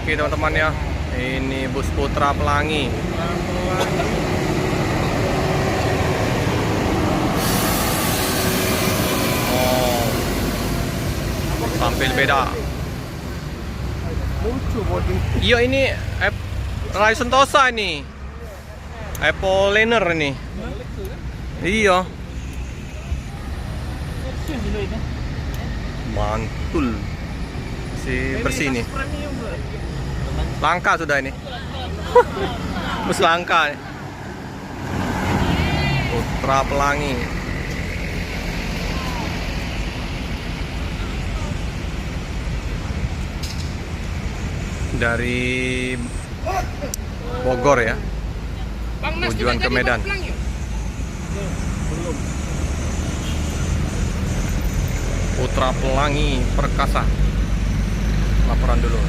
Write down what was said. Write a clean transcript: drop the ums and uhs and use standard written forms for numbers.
Oke teman-teman ya, ini bus Putra Pelangi. Oh, tampil beda. Iya ini Rai Sentosa ini, Apple Liner ini. Iya. Mantul. Si bersih nih. Langka sudah ini. Bus langka. Putra Pelangi. Dari Bogor ya. Tujuan ke Medan. Putra Pelangi Perkasa. Laporan dulu.